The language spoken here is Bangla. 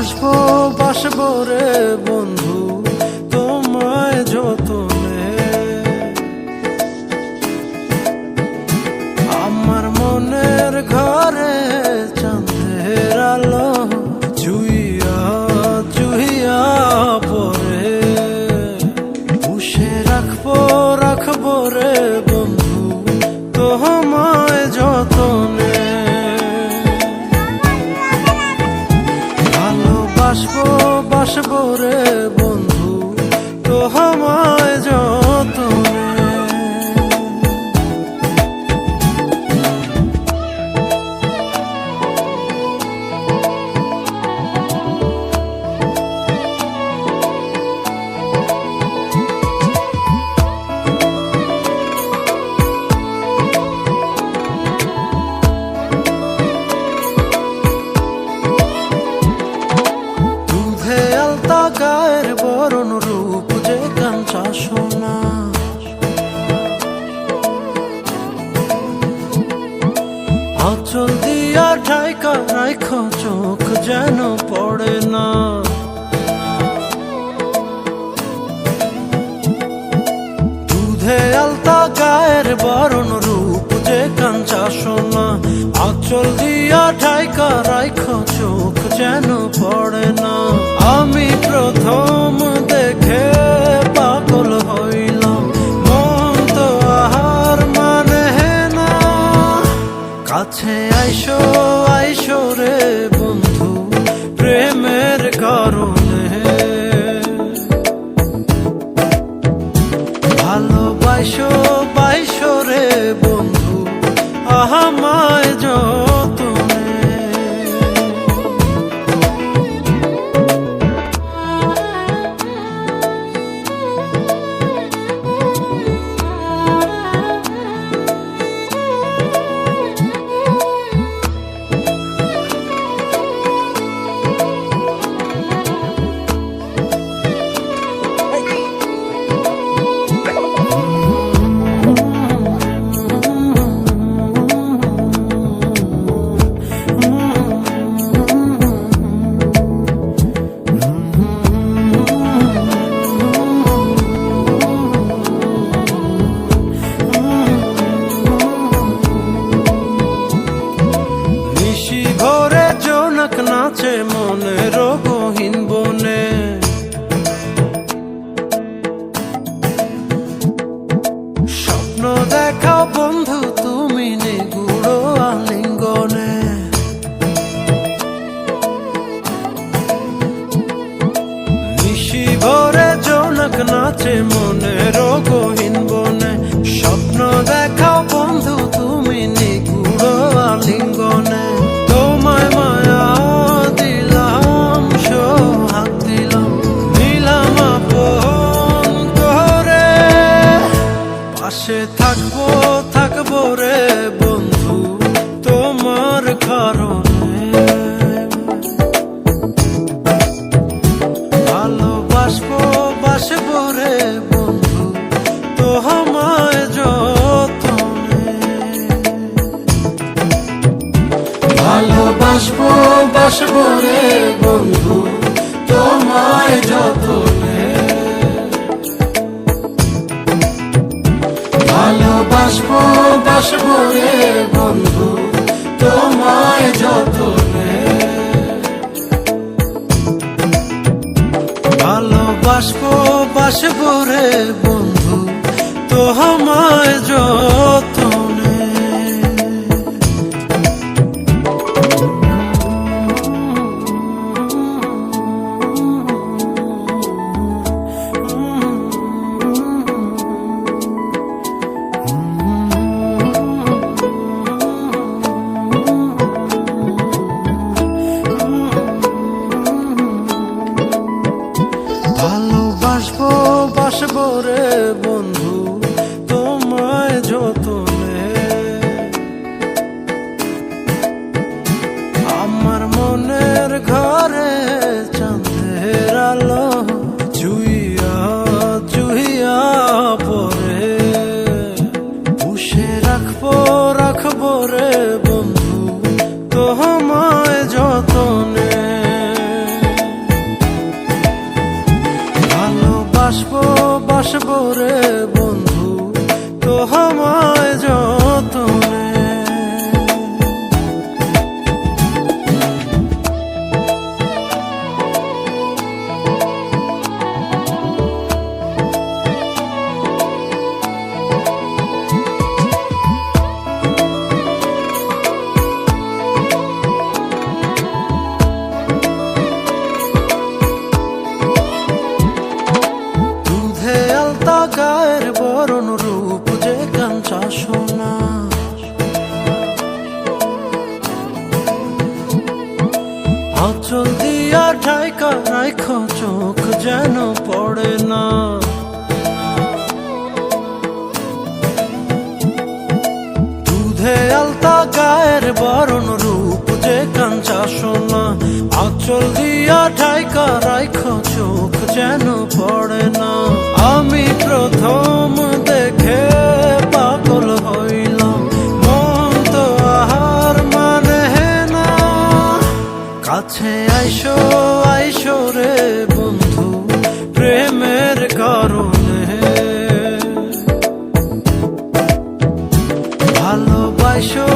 বাসবো বাসবো রে বন্ধু তোমায় যতনে। আমার মনের ঘরে চাঁদের আলো চুইয়া চুইয়া পরে পুষে রাখবো রাখবো রে বন্ধু তোমায় যতনে। ভালোবাসবো বাসবো রে বন্ধু তোমায় যতনে। গায়ের বরণ রূপ যে কাঞ্চা সোনা, আঁচল দিয়া ঢাকা রাখো চোখ যেন পড়ে না। দুধে আলতা গায়ের বরণ রূপ যে কাঞ্চা সোনা, আঁচল দিয়া ঢাকা রাখো চোখ যেন পড়ে না। আমি প্রথম দেখে পাগল হইলাম, মন তো আহার মানে না। কাছে আইসো আইসো রে বন্ধু প্রেমের কারণে। ভালোবাসো বাইসো রে বন্ধু আমায় যতনে। নাচে মনের গহীন বনে, স্বপ্ন দেখাও বন্ধু তুমি নিগুড় আলিঙ্গনে। নিশি ভরে জোনাক নাচে মনের গহীন বনে, স্বপ্ন দেখাও বন্ধু তুমি নিগুড় আলিঙ্গনে। তোমায় মায়া দিলাম সোহাগ দিলাম নিলাম আপন করে, পাশে থাকবো থাকবো রে বন্ধু তোমার কারণে। ভালোবাসবো বাসবো রে বন্ধু তোমায় যতনে। ভালোবাসবো বাসবো রে বন্ধু তোমায় যতনে। ভালোবাসবো বাসবো রে বন্ধু তোমায় যতনে। ভালোবাসবো বাসবো রে বন্ধু তোমায় যতনে। ভালোবাসবো বাসবো রে বন্ধু তোমায় যতনে। বরণ রূপ যে কাঞ্চা সোনা। আঁচল দিয়া ঢাইকা রাইখো চোখ যেন পড়ে না। দুধে আলতা গায়ের বরণ রূপ যে কাঞ্চা সোনা। আঁচল দিয়া ঢাইকা রাইখো চোখ যেন পড়ে না। আমি প্রথম দেখে পাগল হইলাম, মন তো আহার মানে না। কাছে আইসো আইসো রে বন্ধু প্রেমের কারণে, ভালোবাসো